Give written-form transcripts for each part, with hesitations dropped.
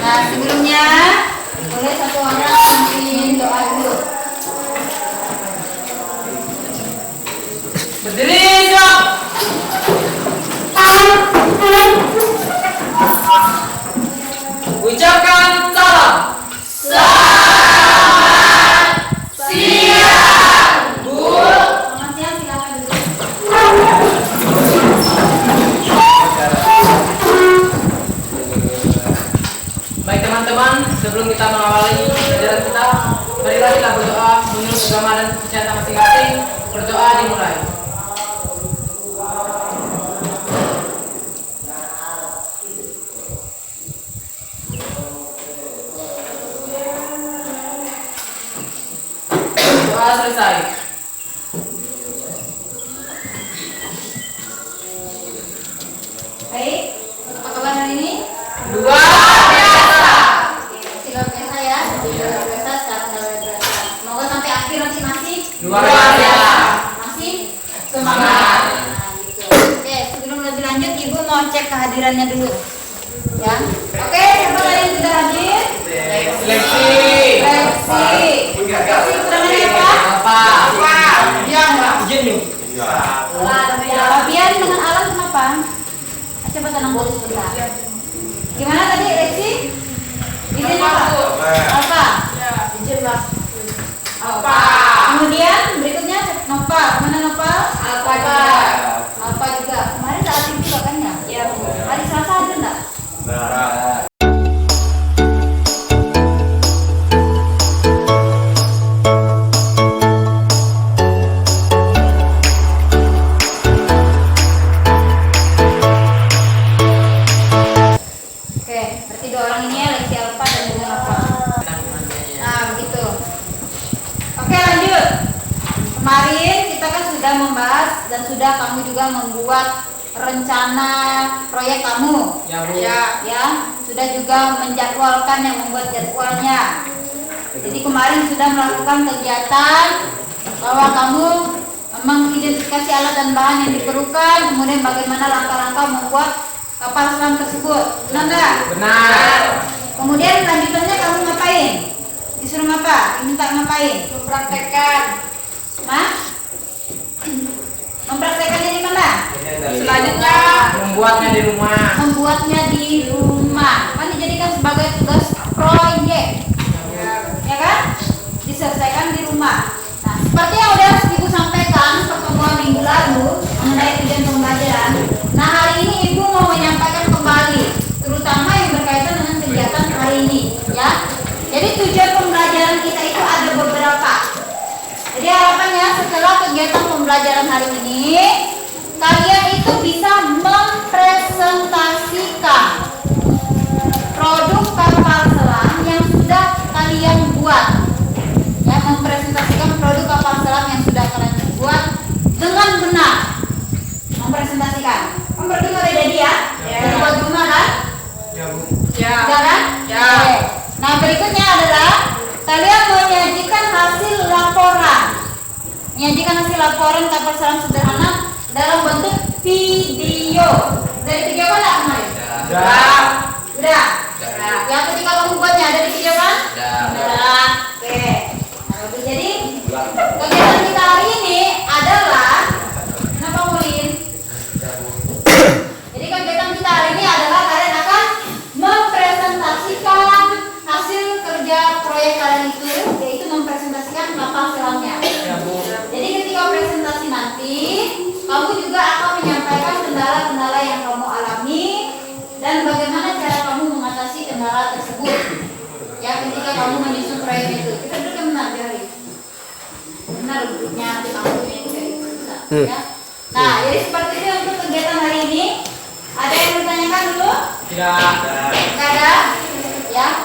Nah, sebelumnya boleh satu orang memimpin doa dulu. Berdiri, siap. Ucapkan salam. Selamat siang, Bu. Selamat siang, silakan duduk. Baik teman-teman, sebelum kita mengawali pelajaran kita, marilah kita berdoa menurut agama dan kepercayaan masing-masing. Berdoa dimulai. Doa selesai. Baik, apa kabar hari ini? Luar biasa. Oke, luar biasa ya. Luar biasa, sekarang luar biasa. Semoga sampai akhir nanti masih Luar biasa. Masih semangat. Nah, gitu. Oke, sebelum lebih lanjut, Ibu mau cek kehadirannya dulu. Ya. Oke, siapa tadi yang sudah hadir? Seleksi. Seleksi namanya apa? Apa? Yang Mbak. Izin nih. Fabian dengan Alan kenapa? Coba tenang dulu sebentar. Gimana tadi Lexi? Izin apa? Alfa. Izin mas. Alfa. Kemudian berikutnya Nova. Mana Nova? Alfa. Alfa juga. Kemarin tak aktif juga kan ya? Iya. Hari Selasa ada enggak? Oke, berarti dua orang ini ya, Lexi Alfa dan juga Nova. Nah, begitu. Oke, lanjut. Kemarin kita kan sudah membahas dan sudah kamu juga membuat rencana proyek kamu. Ya, Bu. Ya, sudah juga menjadwalkan yang membuat jadwalnya. Jadi kemarin sudah melakukan kegiatan bahwa kamu mengidentifikasi alat dan bahan yang diperlukan, kemudian bagaimana langkah-langkah membuat kapal selam tersebut. Benar nggak? Benar. Kemudian lanjutannya kamu ngapain? Disuruh apa? Diminta ngapain? Mempraktekkan. Mah? Mempraktekannya di mana? Selanjutnya membuatnya di rumah. Membuatnya di rumah. Kan dijadikan sebagai tugas proyek. Ya kan? Diselesaikan di rumah. Nah, seperti yang udah Ibu sampaikan pertemuan minggu lalu mengenai tujuan pembelajaran. Nah, hari ini Ibu mau menyampaikan kembali, terutama yang berkaitan dengan kegiatan hari ini, ya. Jadi tujuan pembelajaran kita itu ada beberapa. Jadi harapannya setelah kegiatan pembelajaran hari ini, kalian itu bisa mempresentasikan produk kapal selam yang sudah kalian buat. Ya, mempresentasikan produk kapal selam yang sudah kalian buat dengan benar. Mempresentasikan. Kamu berdua udah jadi ya? Udah buat rumah kan? Ya, Bu. Sudah kan? Ya. Oke. Nah, berikutnya adalah kalian menyajikan hasil laporan. Menyajikan hasil laporan kapal selam sederhana dalam bentuk video. Dari video kan enggak kemarin? Sudah. Udah. Yang ketika kamu buatnya ada di video kan? Udah. Oke. Nah, jadi kegiatan kita hari ini adalah kenapa Mulin? Jadi kegiatan kita hari ini adalah kalian akan mempresentasikan hasil kerja proyek kalian itu, yaitu mempresentasikan kapal selamnya. Ya, Bu. Jadi ketika presentasi nanti, kamu juga akan menyampaikan kendala-kendala yang kamu alami dan bagaimana cara kamu mengatasi kendala tersebut. Ya, ketika kamu menyusun proyek itu, kita duduk benar dari benar duduknya, kamunya juga itu bisa. Ya. Nah, jadi seperti itu untuk kegiatan hari ini. Ada yang bertanyakan dulu? Tidak. Nggak ada? Ya.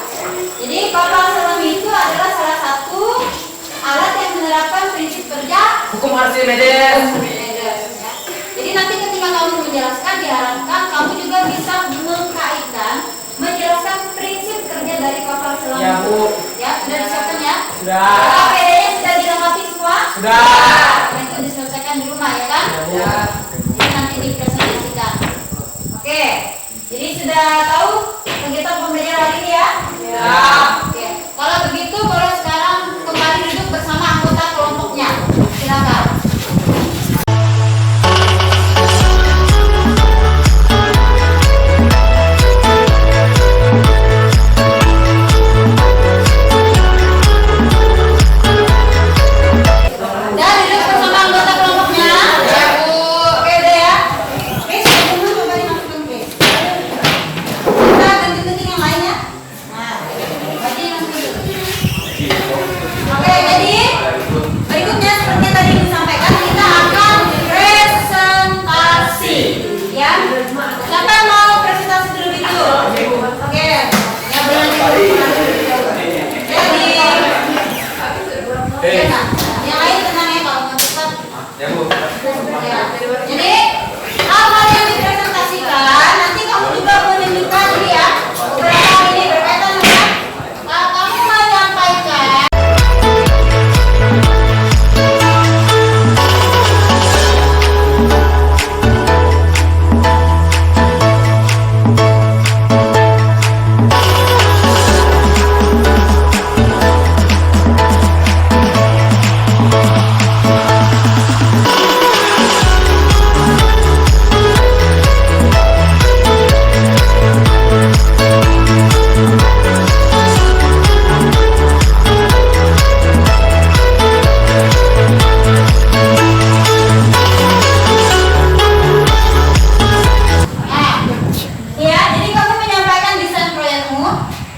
Jadi kapal selam itu adalah salah satu alat yang menerapkan prinsip kerja Hukum Archimedes. ya. Jadi nanti ketika kamu menjelaskan, diharapkan kamu juga bisa mengkaitkan, menjelaskan prinsip kerja dari kapal selam. Ya, Bu. Ya, sudah disiapkan ya? Sudah. APD-nya sudah dilengkapi semua? Sudah. Nah, itu diselesaikan di rumah ya kan? Ya. Jadi nanti dipresentasikan. Oke. Jadi sudah tahu kegiatan pembelajaran hari ini ya?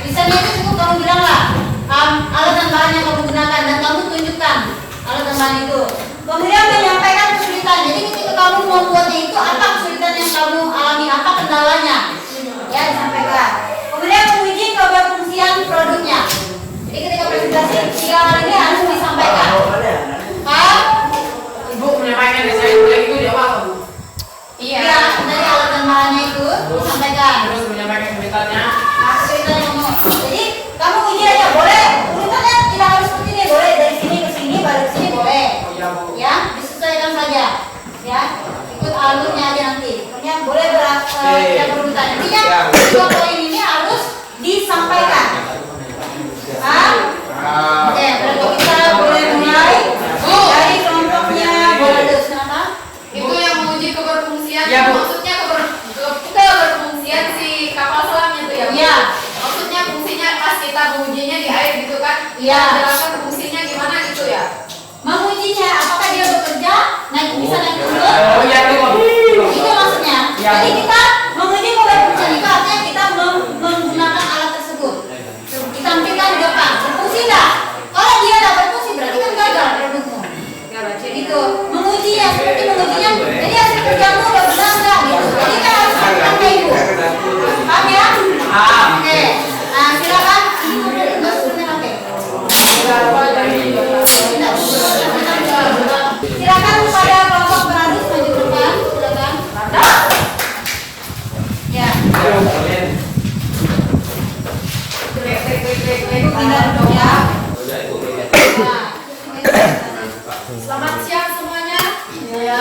Misalnya itu cukup kamu bilang lah alat dan bahan yang kamu gunakan dan kamu tunjukkan alat dan bahan itu. Kemudian menyampaikan kesulitan. Jadi ketika kamu membuatnya itu apa kesulitan yang kamu alami, apa kendalanya, ya disampaikan. Kemudian menguji keberfungsian produknya. Jadi ketika presentasi 3 hal ini harus disampaikan. Pak, Ibu menyampaikan ke saya itu lagi itu di awal. iya, dari alat dan bahannya itu disampaikan. Terus menyampaikan kesulitannya. Nah, kesulitannya kamu. Jadi kamu uji aja boleh. Urutannya tidak harus seperti ini, boleh dari sini ke sini, baru ke sini boleh. Oh iya Bu. Ya, disesuaikan saja. Ya, ikut alurnya aja nanti. Pokoknya boleh tidak berurutan. Intinya 3 poin ini harus disampaikan. Oke, berarti kita boleh mulai dari kelompoknya Boladus. Kenapa? Itu yang menguji keberfungsian, Ya, Bu. maksudnya keberfungsian si kapal selamnya tuh ya Bu? Iya. Maksudnya fungsinya pas kita mengujinya di air gitu kan? Iya. Menjelaskan fungsinya gimana gitu ya? Mengujinya apakah dia bekerja, bisa naik turun? Oh iya itu Bu. Itu maksudnya. Ya. Jadi kita menguji keberfungsian itu artinya kita menggunakan alat tersebut. Ditampilkan di depan. Berfungsi enggak? Kalau dia tidak berfungsi berarti kan gagal produkmu. Gitu. Mengujinya seperti mengujinya. Jadi hasil kerjamu udah benar enggak gitu. Jadi kita harus lakukan kayak itu. Paham ya? Oke. Nah, silakan. Ini udah instrumen oke. Silakan kepada kelompok Boladus maju ke depan. Silakan. Ya. Ibu pindah dulu ya. Nah, Selamat siang semuanya. ya.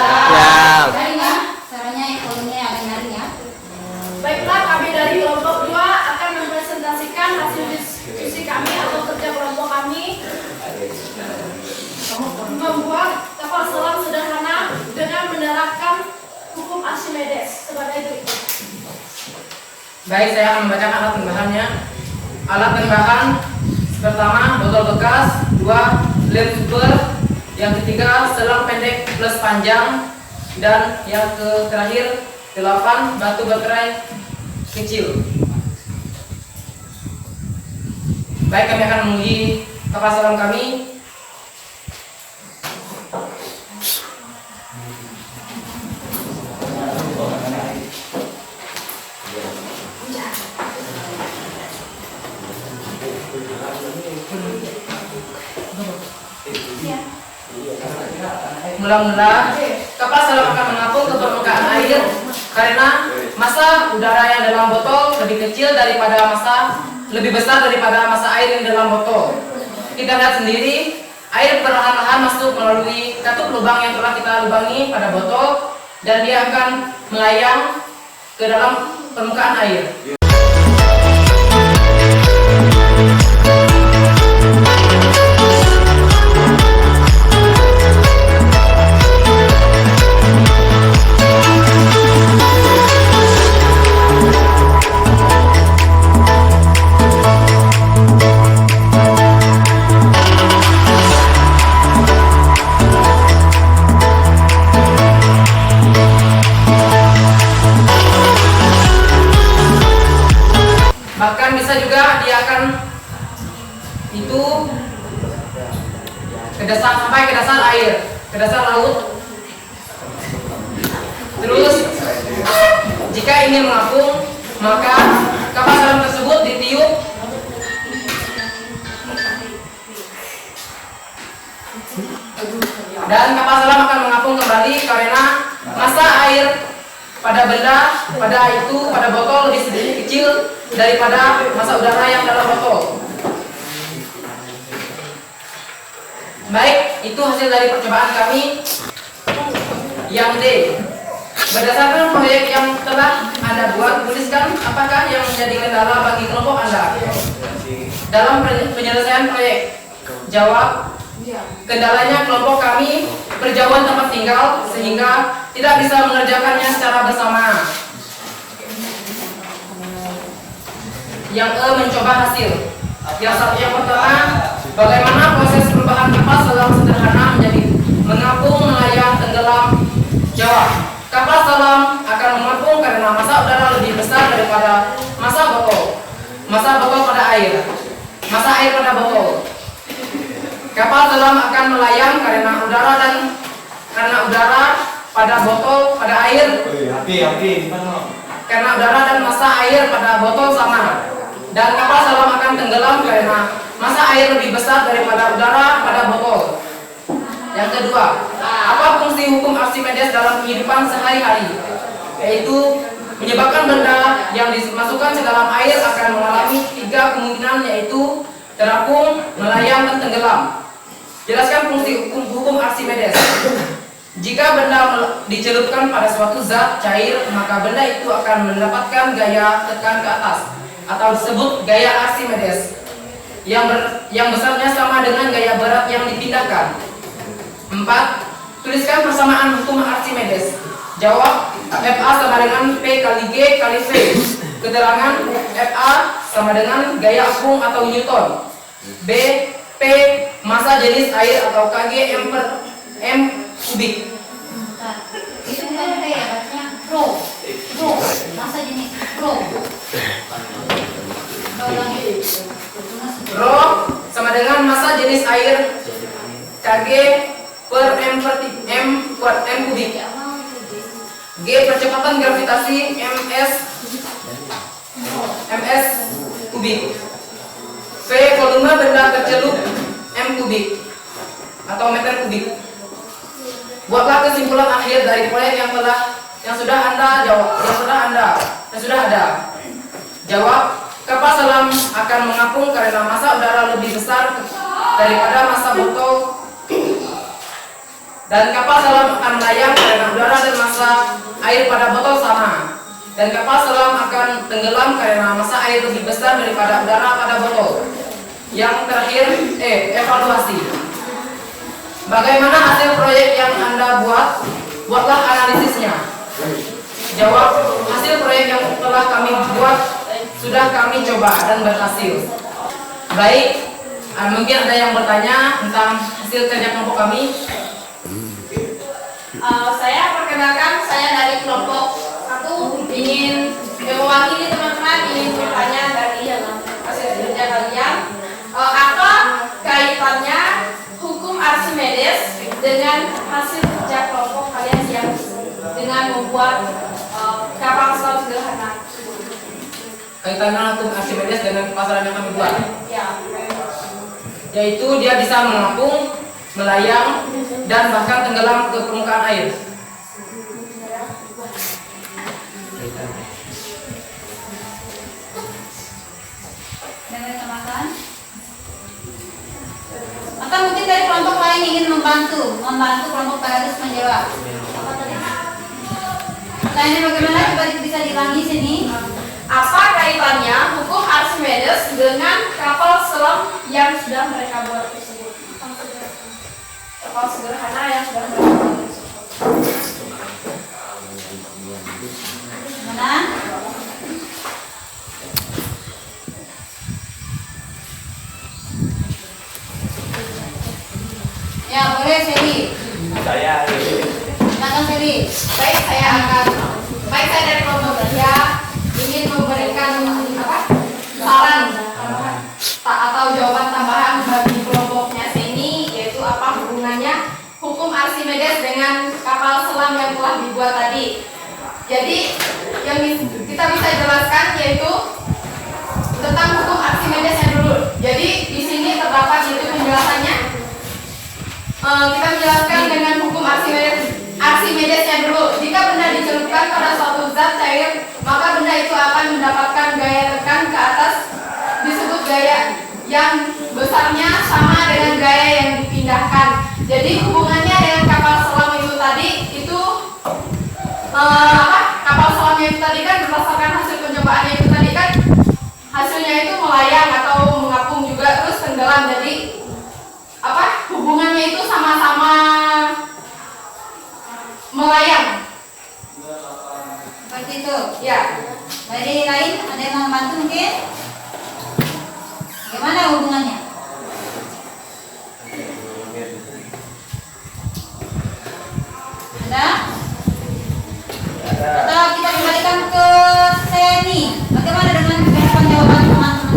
Garing ya. Caranya kolomnya ada garing ya. Baiklah, kami dari kelompok 2 akan mempresentasikan hasil diskusi kami atau kerja kelompok kami membuat kapal selam sederhana dengan menerapkan hukum Archimedes sebagai berikut. Baik, saya akan membacakan alat dan bahannya. Alat dan bahan pertama botol bekas, 2 lem super, yang ketiga selang pendek plus panjang, dan yang terakhir 8 batu baterai kecil. Baik, kami akan menguji kapal selam kami. Mula-mula kapal selam akan mengapung ke permukaan air karena massa udara yang dalam botol lebih kecil daripada lebih besar daripada massa air yang dalam botol. Kita lihat sendiri, air perlahan-lahan masuk melalui katup lubang yang telah kita lubangi pada botol dan dia akan melayang ke dalam permukaan air. Bahkan bisa juga dia akan itu sampai ke dasar air, ke dasar laut. Terus jika ingin mengapung, maka kapal selam tersebut ditiup dan kapal selam akan mengapung kembali karena massa air pada botol lebih sedikit kecil daripada massa udara yang dalam botol. Baik, itu hasil dari percobaan kami. Yang D, berdasarkan proyek yang telah Anda buat, tuliskan apakah yang menjadi kendala bagi kelompok Anda dalam penyelesaian proyek. Jawab, kendalanya kelompok kami berjauhan tempat tinggal sehingga tidak bisa mengerjakannya secara bersama. Yang E, mencoba hasil. Yang pertama, bagaimana proses perubahan kapal selam sederhana menjadi mengapung, melayang, tenggelam. Jawab, kapal selam akan mengapung karena massa udara lebih besar daripada massa botol. masa botol pada air. Masa air pada botol. Kapal selam akan melayang karena udara pada botol pada air. Karena udara dan masa air pada botol sama. Dan kapal selam akan tenggelam karena masa air lebih besar daripada udara pada botol. Yang kedua, apa fungsi hukum Archimedes dalam kehidupan sehari-hari? Yaitu menyebabkan benda yang dimasukkan ke dalam air akan mengalami 3 kemungkinan, yaitu terapung, melayang, dan tenggelam. Jelaskan fungsi hukum Archimedes. Jika benda dicelupkan pada suatu zat cair, maka benda itu akan mendapatkan gaya tekan ke atas, atau disebut gaya Archimedes, yang besarnya sama dengan gaya berat yang dipindahkan. 4. Tuliskan persamaan hukum Archimedes. Jawab, FA sama dengan P kali G kali V. Keterangan, FA sama dengan gaya apung atau Newton. B. P massa jenis air atau kg m kubik. Nah, itu bukan P ya, bacanya Rho. Masa jenis Rho. Rho sama dengan massa jenis air kg per m kubik. G percepatan gravitasi ms kubik. V volume benda tercelup m kubik atau meter kubik. Buatlah kesimpulan akhir dari proyek yang sudah ada. Jawab, kapal selam akan mengapung karena massa udara lebih besar daripada massa botol, dan kapal selam akan melayang karena udara dan massa air pada botol sama, dan kapal selam akan tenggelam karena massa air lebih besar daripada udara pada botol. Yang terakhir, evaluasi. Bagaimana hasil proyek yang Anda buat? Buatlah analisisnya. Jawab, hasil proyek yang telah kami buat sudah kami coba dan berhasil. Baik, mungkin ada yang bertanya tentang hasil kerja kelompok kami. Saya perkenalkan, saya dari kelompok 1 ingin mewakili teman-teman, ingin bertanya dari hasil kerja kalian. Apa kaitannya hukum Archimedes dengan hasil kerja kelompok kalian yang dengan membuat kapal selam sederhana? Kaitannya hukum Archimedes dengan kapal selam yang kami buat, Ya. yaitu dia bisa mengapung, melayang, dan bahkan tenggelam ke permukaan air. Dari teman-teman. Atau mungkin dari kelompok lain ingin membantu kelompok Paradis menjawab. Apa tadi? Pertanyaannya bagaimana? Coba bisa diulangi sini. Apa kaitannya hukum Archimedes dengan kapal selam yang sudah mereka buat tersebut? Kapal sederhana yang sudah mereka buat tersebut. Mana? Ya, boleh Seri. Saya Silakan Seri. Baik, saya dari kelompok 3 ingin memberikan saran atau jawaban tambahan bagi kelompoknya Seni, yaitu apa hubungannya hukum Archimedes dengan kapal selam yang telah dibuat tadi. Jadi yang kita bisa jelaskan yaitu tentang hukum Archimedes yang dulu. Jadi di sini terdapat itu penjelasannya. Kita menjelaskan dengan hukum Archimedes yang dulu. Jika benda dicelupkan pada suatu zat cair, maka benda itu akan mendapatkan gaya tekan ke atas, disebut gaya yang besarnya sama dengan gaya yang dipindahkan. Jadi hubungannya dengan kapal selam itu tadi itu kapal selamnya itu tadi kan berdasarkan hasil pencobaannya itu tadi kan hasilnya itu melayang atau mengapung juga terus tenggelam. Jadi hubungannya itu sama-sama melayang. Seperti itu. Ya. Dari lain ada yang mau membantu mungkin? Bagaimana hubungannya? Ada? Atau kita kembalikan ke Seni. Bagaimana dengan jawaban teman-teman?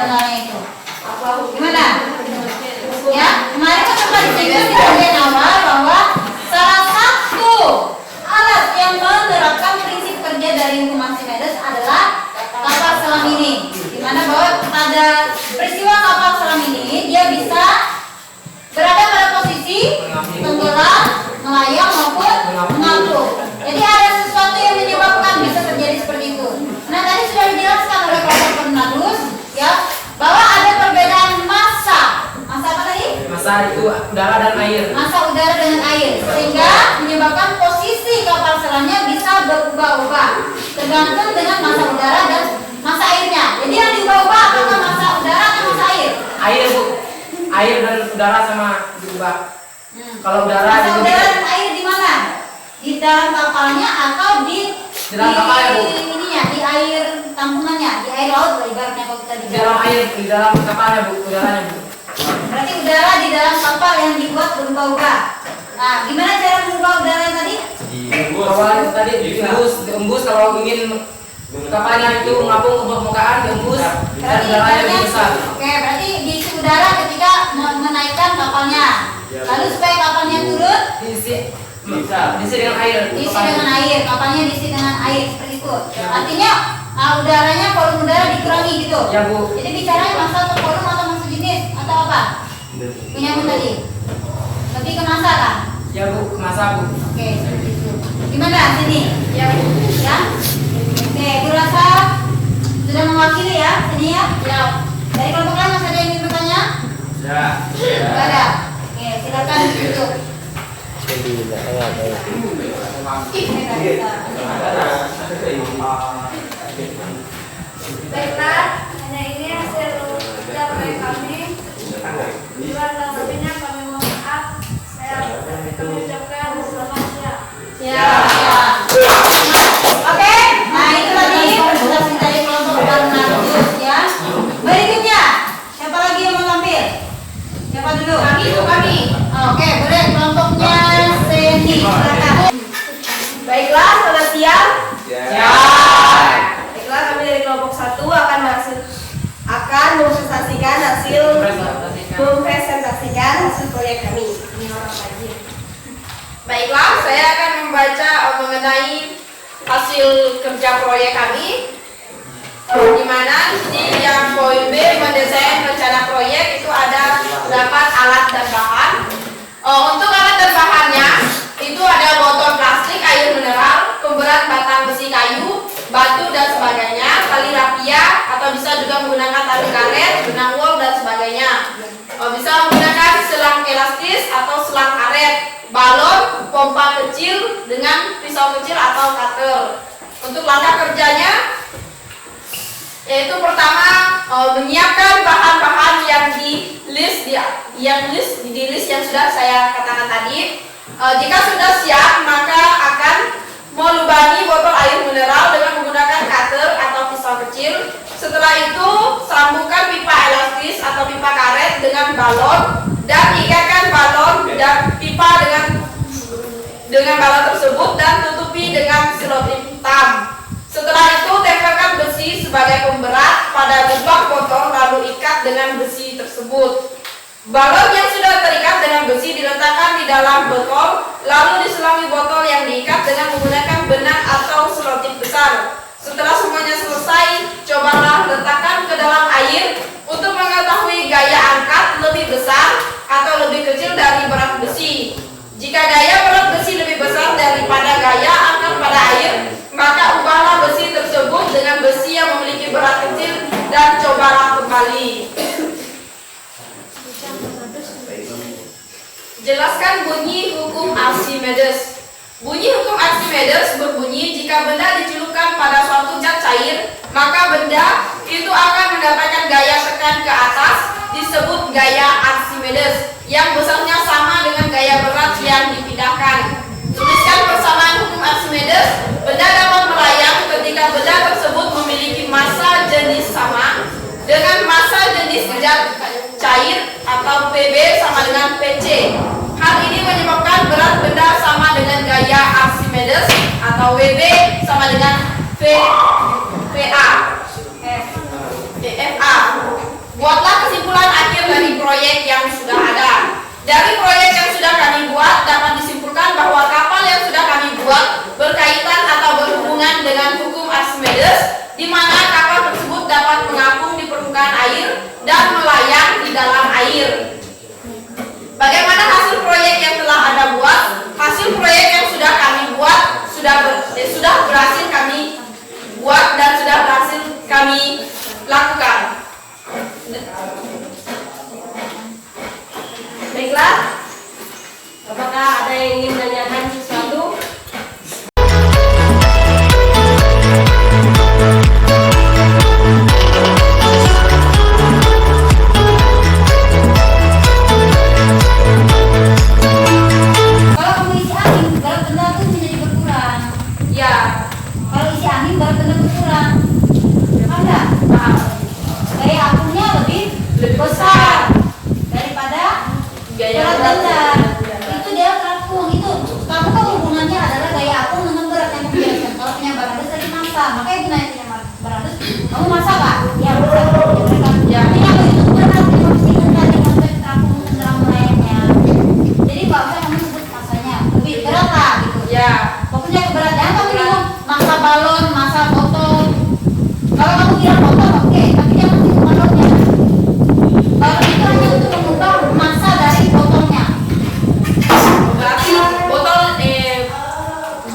generalnya itu. Gimana? Ya, kemarin kan sempat disinggung di bagian awal bahwa salah satu alat yang menerapkan prinsip kerja dari hukum Archimedes adalah kapal selam ini. Dimana bahwa pada peristiwa kapal selam ini dia bisa berada pada posisi tenggelam, melayang maupun mengapung. Jadi ada sesuatu yang menyebabkan bisa terjadi seperti itu. Nah tadi sudah dijelaskan oleh kelompok penulis ya bahwa ada perbedaan massa. Massa apa tadi? Massa itu udara dan air. Massa udara dengan air sehingga menyebabkan posisi kapal selamnya bisa berubah-ubah tergantung dengan massa udara dan massa airnya. Jadi yang diubah-ubah apakah massa udara atau massa air? Air Bu. Air dan udara sama diubah. Kalau udara Massa itu udara dan air di mana? Di dalam kapalnya atau di dalam kapalnya, Bu. ininya, di air tampungannya, di air laut lah ibaratnya kalau kita di dalam air, di dalam kapalnya Bu, udaranya Bu. Berarti udara di dalam kapal yang dibuat berubah-ubah. Nah, gimana cara mengubah udara yang tadi? Awalnya tadi diembus kalau ingin kapalnya itu mengapung ke permukaan diembus dan Berarti udaranya lebih besar. Oke, berarti diisi udara ketika menaikkan kapalnya. Lalu supaya kapalnya turun, Diisi dengan air. diisi dengan air, kapalnya diisi dengan air seperti itu. Artinya udaranya, volume udara dikurangi gitu. Ya Bu. Jadi bicaranya massa atau volume atau massa jenis atau apa? Punya Bu tadi? Lebih ke massa kan? Ya Bu, masa Bu. Oke, seperti itu. Gimana sini? Ya Bu. Ya. Oke, Bu Rasa sudah mewakili ya sini ya. Ya. Dari kelompok lain masih ada yang ingin bertanya? Ya. Tidak ada. Oke, silakan duduk. Baiklah, hanya ini hasil kerja proyek kami. Luar dan lebihnya kami mohon maaf. Kami ucapkan selamat siang. Ya. Oke, nah itu tadi presentasi dari kelompok Barnardus ya. Berikutnya, siapa lagi yang mau tampil? Siapa dulu? Kami itu kami. Oke, boleh kelompoknya Seni. Silakan. Baiklah, selamat siang. Ya. Baiklah, kami dari kelompok 1 akan mempresentasikan hasil proyek kami. Baiklah, saya akan membaca mengenai hasil kerja proyek kami. Di mana di yang poin B mendesain rencana proyek itu ada terdapat alat dan bahan. Untuk alat dan bahannya itu ada botol plastik, air mineral, pemberat batang besi kayu, batu dan sebagainya, tali rapia atau bisa juga menggunakan tali karet, benang wol dan sebagainya. Bisa menggunakan selang elastis atau selang karet, balon, pompa kecil dengan pisau kecil atau cutter. Untuk langkah kerjanya yaitu pertama menyiapkan bahan-bahan yang di list yang sudah saya katakan tadi. Jika sudah siap maka akan melubangi botol air mineral dengan menggunakan cutter atau pisau kecil. Setelah itu sambungkan pipa elastis atau pipa karet dengan balon dan ikatkan balon dan pipa dengan balon tersebut dan tutupi dengan selotip hitam. Setelah itu tempelkan besi sebagai pemberat pada lubang botol lalu ikat dengan besi tersebut. Balon yang sudah terikat dengan besi diletakkan di dalam botol lalu diselami botol yang diikat dengan menggunakan benang atau selotip besar. Setelah semuanya selesai, cobalah letakkan ke dalam air untuk mengetahui gaya angkat lebih besar atau lebih kecil dari berat besi. Jika gaya berat besi lebih besar daripada gaya angkat pada air, maka ubahlah besi tersebut dengan besi yang memiliki berat kecil dan cobalah kembali. Jelaskan bunyi hukum Archimedes. Bunyi hukum Archimedes berbunyi jika benda dicelupkan pada suatu zat cair, maka benda itu akan mendapatkan gaya tekan ke atas disebut gaya Archimedes yang besarnya sama dengan gaya berat yang dipindahkan. Tuliskan persamaan hukum Archimedes. Benda dapat melayang ketika benda tersebut memiliki massa jenis sama dengan massa jenis zat cair atau PB sama dengan PC. Hal ini menyebabkan berat benda sama dengan gaya Archimedes atau WB sama dengan VA. Dari proyek yang sudah kami buat dapat disimpulkan bahwa kapal yang sudah kami buat berkaitan atau berhubungan dengan hukum Archimedes, di mana kapal tersebut dapat mengapung di permukaan air dan melayang di dalam air. Bagaimana hasil proyek yang telah Anda buat? Hasil proyek yang sudah kami buat sudah berhasil kami buat dan sudah berhasil kami lakukan. Baiklah, apakah ada yang ingin menanyakan sesuatu? Kalau kamu isi angin, berat benda tuh menjadi berkurang. Ya, Kalau isi angin, berat benda berkurang. Paham nggak? Paham. Gaya apungnya lebih besar daripada biaya berat berat. benda. Itu dia terapung. Itu kamu kan hubungannya adalah gaya apung dengan berat yang kamu biarkan. Kalau punya barang dari massa, makanya gunanya punya barang kamu massa pak? Ya massa. Ya, ini aku itu berat. Kamu mesti ingat tadi konsep terapung dalam layaknya. Jadi nggak usah kamu sebut massanya lebih berat lah gitu. Ya, Pokoknya keberatnya kamu bilang massa balon, massa botol. Kalau kamu bilang botol oke, tapi jangan hitung balonnya. Balon itu hanya untuk mengubah massa dari botolnya. berarti botol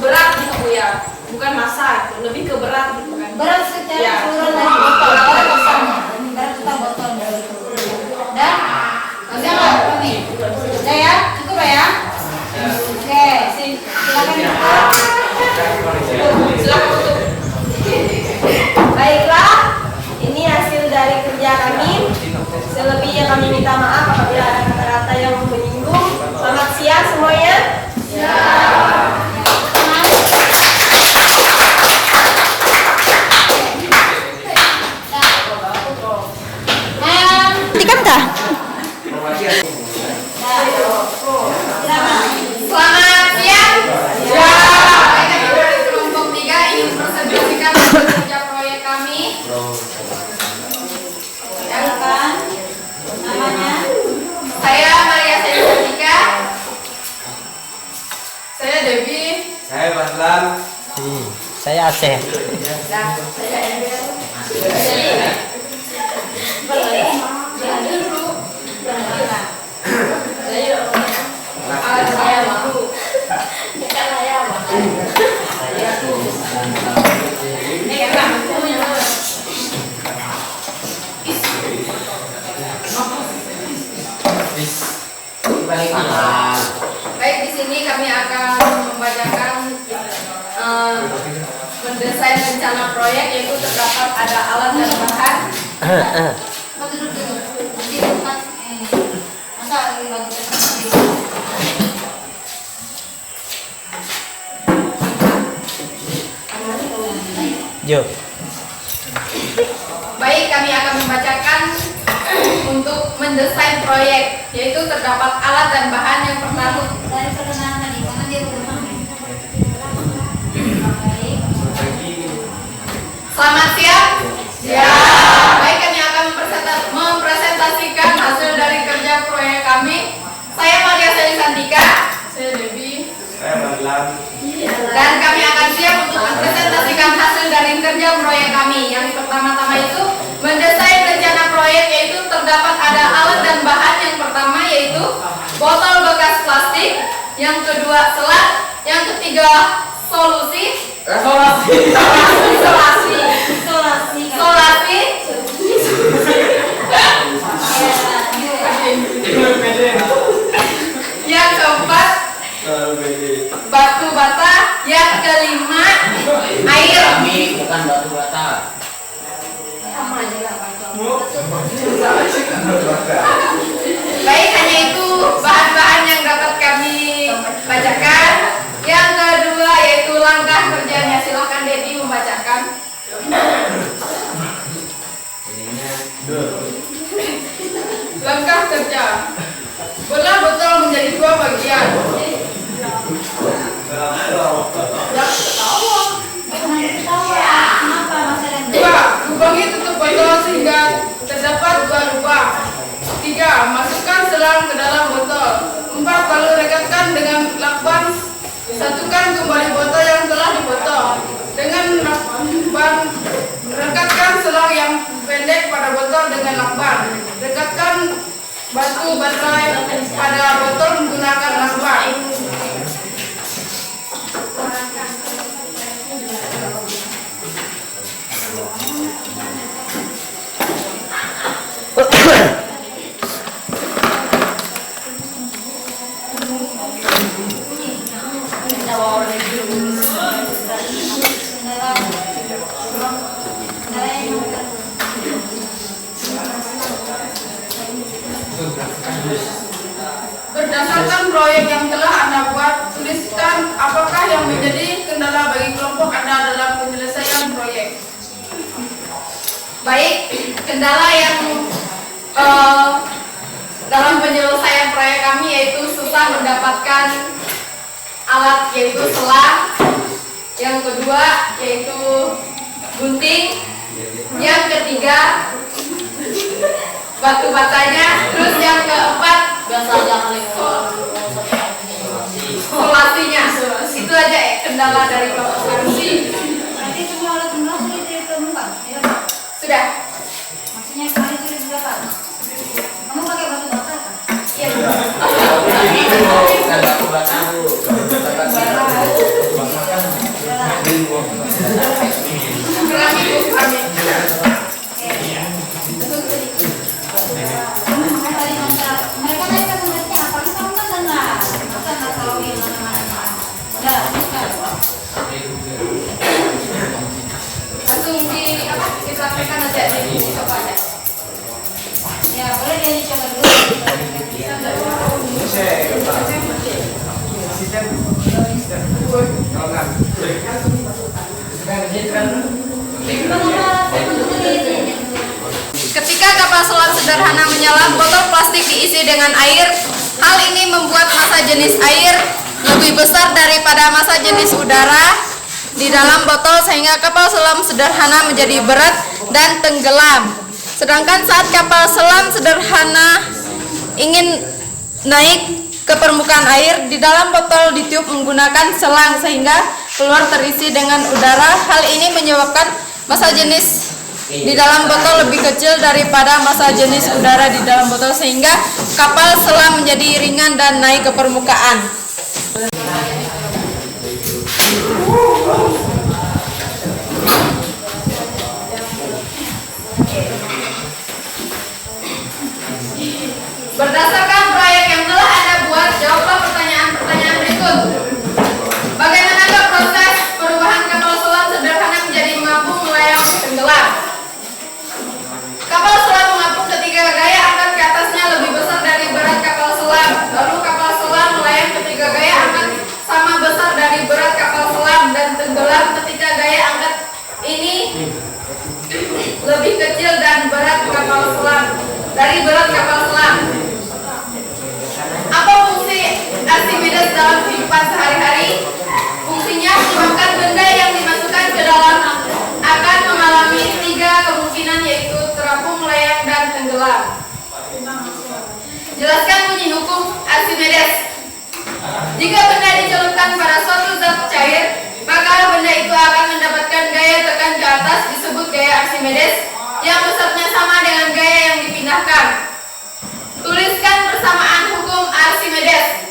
berat gitu Bu ya, bukan massa, lebih ke berat gitu kan? Berat secara Ya. keseluruhan dari botol, berat besarnya. Berat total botolnya gitu. Dan bisa nggak nih? Udah ya, cukup ya? Oke, silakan dibuka. Silakan tutup. Baiklah, ini hasil dari kerja kami. Selebihnya kami minta maaf apabila ada kata-kata yang menyinggung. Selamat siang semuanya. Tikan kah? Selamat siang. Ya. Kami dari kelompok 3 ingin presentasikan hasil kerja proyek kami. Silakan. Namanya? Saya Maria Senika. Saya Devi. Saya Baslan. Saya Aceh. Dan saya Emil. Jadi jangan dulu. Saya malu. Baik, di sini kami akan membacakan mendesain rencana proyek, yaitu terdapat ada alat dan bahan. Mau duduk dulu. Di tempat masa lagi bagus. Jo. Baik, kami akan membacakan untuk mendesain proyek, yaitu terdapat alat dan bahan yang pertama. Dari perkenalan tadi, karena dia belum paham. Baik. Selamat siang. Ya. Baik, kami akan mempresentasikan hasil dari kerja proyek kami. Saya Maria Selisandika. Saya Devi. Saya Baslan. Dan kami akan siap untuk mempresentasikan hasil dari kerja proyek kami. Yang pertama-tama itu mendesain rencana proyek, yaitu terdapat ada alat dan bahan. Yang pertama yaitu botol bekas plastik, yang kedua selat, yang ketiga solusi, isolasi, yang keempat batu bata, yang kelima air. Bukan batu bata. Baik, hanya itu bahan-bahan yang dapat kami bacakan. Yang kedua yaitu langkah kerjanya. Silahkan Dedi membacakan. Langkah kerja. Belah botol menjadi 2 bagian. Kenapa masalah? 2. Lubangi tutup botol sehingga terdapat 2 lubang. 3. Masukkan selang ke dalam botol. Satukan kembali botol yang telah dipotong dengan lakban. Rekatkan selang yang pendek pada botol dengan lakban. Rekatkan batu baterai pada botol menggunakan lakban. Berdasarkan proyek yang telah Anda buat, tuliskan apakah yang menjadi kendala bagi kelompok Anda dalam penyelesaian proyek. Baik, kendala yang dalam penyelesaian proyek kami yaitu susah mendapatkan alat yaitu selang. Yang kedua yaitu gunting. Yang ketiga batu batanya. Terus yang keempat isolasinya. Itu aja kendala dari kelompok kami. Nanti semua alat menolak sudah ditemukan, ya kan? Sudah. Maksudnya kemarin sudah berapa? Kamu pakai batu bata kan? Iya. Kami kami. Mereka kan muridnya apa? Kamu kan dengar. Masa nggak tahu yang mana-mana? Nah, bukan. Langsung dipraktekkan aja dicoba aja. Ya, boleh dia dicoba dulu. Ketika kapal selam sederhana menyelam, botol plastik diisi dengan air. Hal ini membuat massa jenis air lebih besar daripada massa jenis udara di dalam botol sehingga kapal selam sederhana menjadi berat dan tenggelam. Sedangkan saat kapal selam sederhana ingin naik ke permukaan air, di dalam botol ditiup menggunakan selang sehingga keluar terisi dengan udara. Hal ini menyebabkan massa jenis di dalam botol lebih kecil daripada massa jenis udara di dalam botol sehingga kapal selam menjadi ringan dan naik ke permukaan. Berdasarkan proyek yang telah Anda buat, jawablah pertanyaan-pertanyaan berikut. Bagaimanakah proses perubahan kapal selam sederhana menjadi mengapung, melayang, tenggelam? Kapal selam mengapung ketika gaya angkat ke atasnya lebih besar dari berat kapal selam. Lalu kapal selam melayang ketika gaya angkat sama besar dari berat kapal selam dan tenggelam ketika gaya angkat ini lebih kecil dan berat kapal selam dari berat kapal selam. Apa fungsi Archimedes dalam kehidupan sehari-hari? Fungsinya menyebabkan benda yang dimasukkan ke dalam akan mengalami 3 kemungkinan yaitu terapung, melayang, dan tenggelam. Jelaskan bunyi hukum Archimedes. Jika benda dicelupkan pada suatu zat cair, maka benda itu akan mendapatkan gaya tekan ke atas disebut gaya Archimedes yang besarnya sama dengan gaya yang dipindahkan. Tuliskan persamaan hukum Archimedes.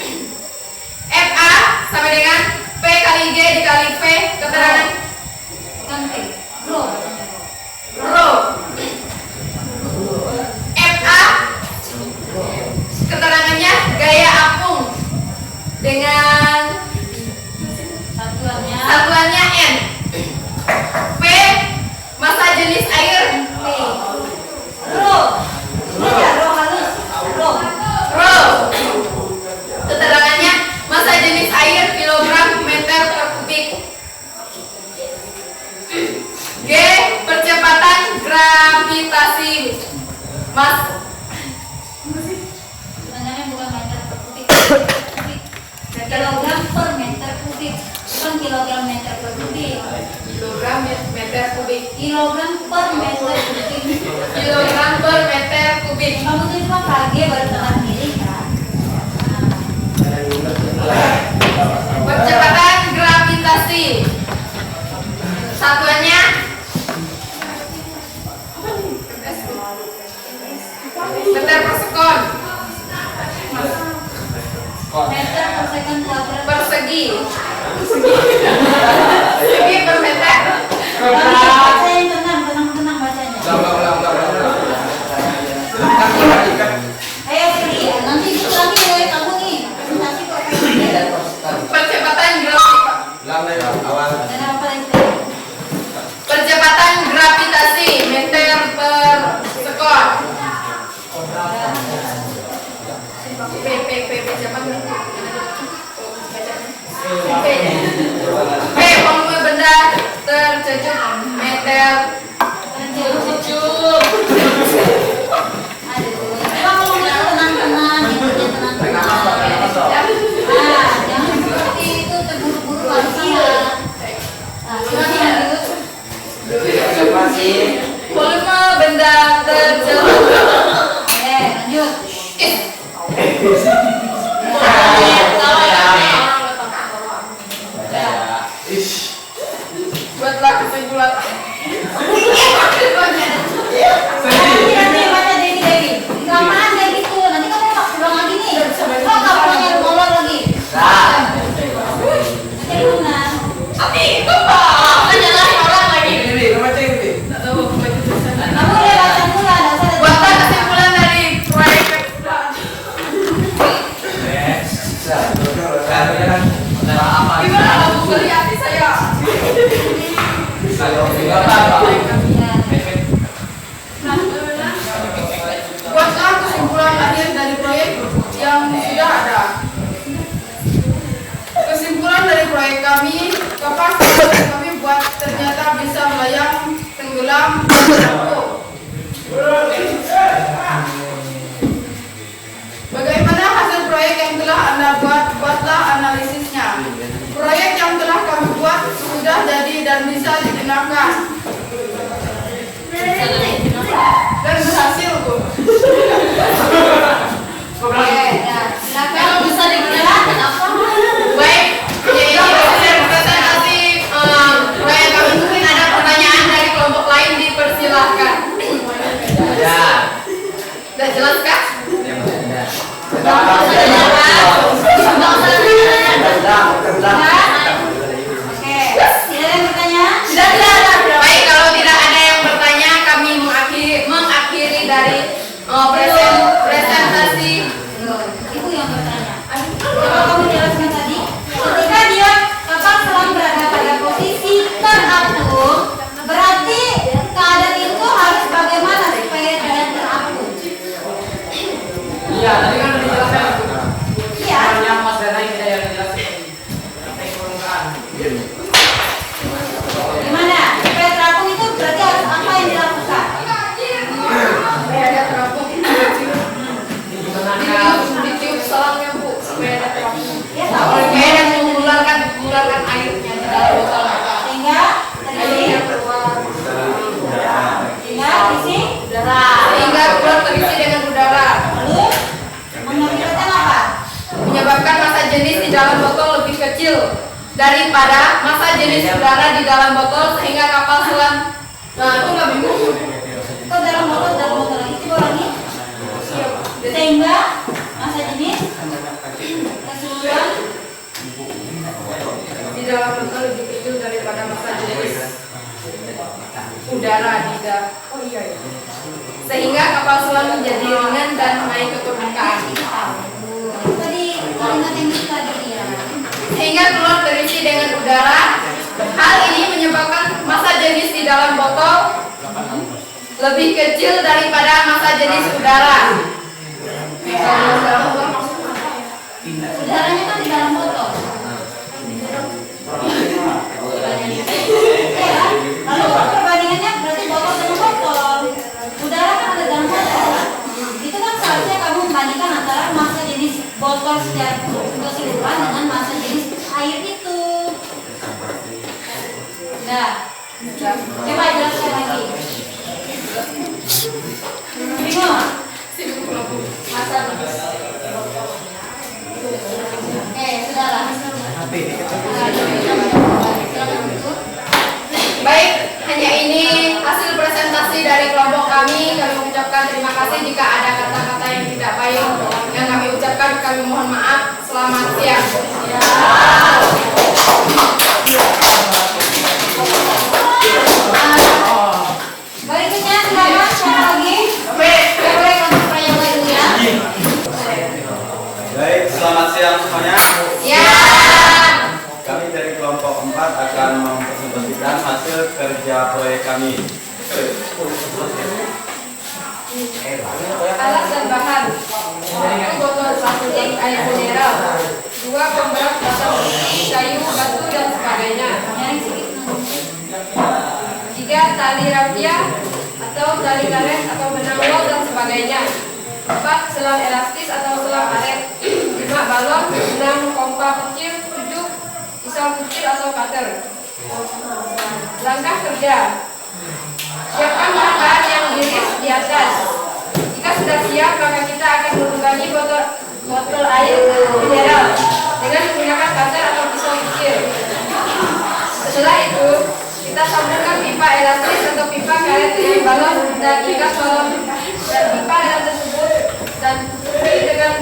FA sama dengan P kali G dikali V, keterangan Rho. FA keterangannya gaya apung dengan satuannya N. P massa jenis air. Rho keterangannya massa jenis air kilogram meter per kubik. G percepatan gravitasi. Mas Sebenarnya bukan meter per kubik. Kilogram per meter kubik, bukan kilogram meter per kubik. kilogram meter kubik. Kilogram per meter kubik. Kilogram per meter kubik. Kamu tuh cuma KG baru tangan kiri kan? Percepatan segi. Segi per meter. Baca yang tenang bacanya. Ayo Feli, nanti dikurangi oleh kamu nih. Presentasi kok Percepatan grafik. dan apa itu? Percepatan gravitasi meter per sekon. P siapa berarti? P volume benda tercecut meter tercecut. Aduh, memang kalau gitu tenang-tenang, intinya tenang-tenang. Jangan seperti itu terburu-buru langsung. Lanjut. Volume benda tercecut. Lanjut. Buatlah kesimpulan. Nanti baca Devi. Kelamaan kayak gitu. Nanti kamu pulang lagi nih. Kok kamu yang molor lagi? Nanti benar. Tapi itu Pak, nyalahin orang lagi. Kamu udah baca mula, dasar. Buatlah kesimpulan dari proyek. Gimana kamu beli hati saya? Buatlah kesimpulan akhir dari proyek yang sudah ada. Kesimpulan dari proyek kami, kapal yang kami buat ternyata bisa melayang, tenggelam, dan jatuh. Bagaimana hasil proyek yang telah Anda buat? Buatlah analisisnya. Proyek yang telah kami buat sudah jadi dan bisa digunakan. Dan berhasil, Bu. Silakan bisa digunakan apa? Baik, jadi hasil presentasi proyek kami. Mungkin ada pertanyaan dari kelompok lain, dipersilahkan. Sudah jelas kah? Oke, silakan bertanya. Tidak. Baik, kalau tidak ada yang bertanya, kami mengakhiri dari presentasi. Ibu yang bertanya. Coba kamu jelaskan tadi. Ketika dia kapal selam berada pada posisi terapung, berarti keadaan itu harus bagaimana supaya tidak terapung? Iya, tadi kan udah dijelaskan. Iya. Yang Mas Dana yang tidak yang dijelaskan. Teknik permukaan. Gimana? Supaya terapung itu berarti harus apa yang dilakukan? Supaya ada terapung. Ditiup selangnya, Bu, supaya ada terapung. Ya tahu. Supaya ada mengeluarkan airnya di dalam botol. Sehingga terjadi isi udara. Sehingga keluar terisi dengan udara. Lalu mengakibatkan apa? Menyebabkan massa jenis di dalam botol lebih kecil daripada massa jenis udara di dalam botol, sehingga kapal selam. Nah, itu nggak bingung. Kok dalam botol lagi? Coba lagi. Sehingga massa jenis keseluruhan Di dalam botol lebih kecil daripada massa jenis udara di dalam. Oh iya. Sehingga kapal selam menjadi ringan dan naik ke permukaan. tadi kalimat yang tadi ya. Sehingga keluar terisi dengan udara. Hal ini menyebabkan massa jenis di dalam botol lebih kecil daripada massa jenis udara. Udaranya kan di dalam botol. Ya, lalu perbandingannya berarti botol dengan botol. Udara kan ada dalam botol. Itu kan seharusnya kamu membandingkan antara massa jenis botol secara keseluruhan dengan massa jenis air itu. Nah, coba jelaskan lagi. Bingung? Massa jenis. Sudahlah. Baik, hanya ini hasil presentasi dari kelompok kami. Kami mengucapkan terima kasih. Jika ada kata-kata yang tidak baik yang kami ucapkan, kami mohon maaf. Selamat siang. akan mempresentasikan hasil kerja proyek kami. Alat dan bahan: 1 botol plastik air mineral, 2 pemberat batang besi, kayu, batu dan sebagainya, 3 tali rafia atau tali karet atau benang wol dan sebagainya, 4 selang elastis atau selang karet, 5 balon, 6 pompa kecil, 7 pisau kecil atau cutter. Langkah kerja: siapkan bahan-bahan yang diiris di atas. Jika sudah siap, maka kita akan melubangi botol air mineral dengan menggunakan cutter atau pisau kecil. Setelah itu, kita sambungkan pipa elastis atau pipa karet dengan balon dan ikat balon dan pipa dalam tersebut dan tutupi dengan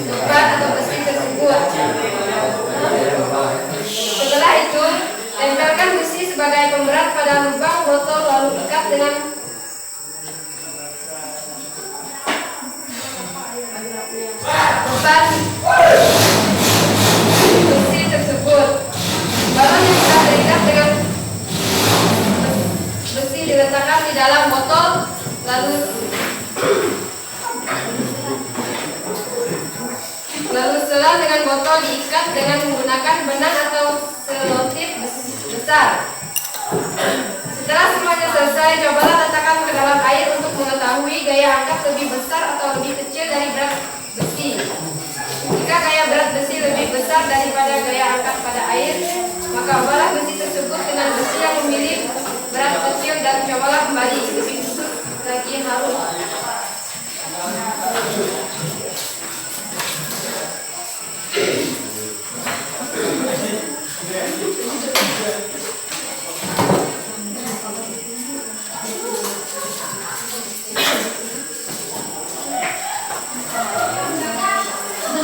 tukat atau besi tersebut. Setelah itu, tempelkan besi sebagai pemberat pada lubang botol lalu ikat dengan beban besi tersebut. Balon yang sudah terikat dengan besi diletakkan di dalam botol lalu selang dengan botol diikat dengan menggunakan benang atau selotip besar. Setelah semuanya selesai, cobalah letakkan ke dalam air untuk mengetahui gaya angkat lebih besar atau lebih kecil dari berat besi. Jika gaya berat besi lebih besar daripada gaya angkat pada air, maka ubahlah besi tersebut dengan besi yang memiliki berat kecil dan cobalah kembali. Lebih khusus lagi harus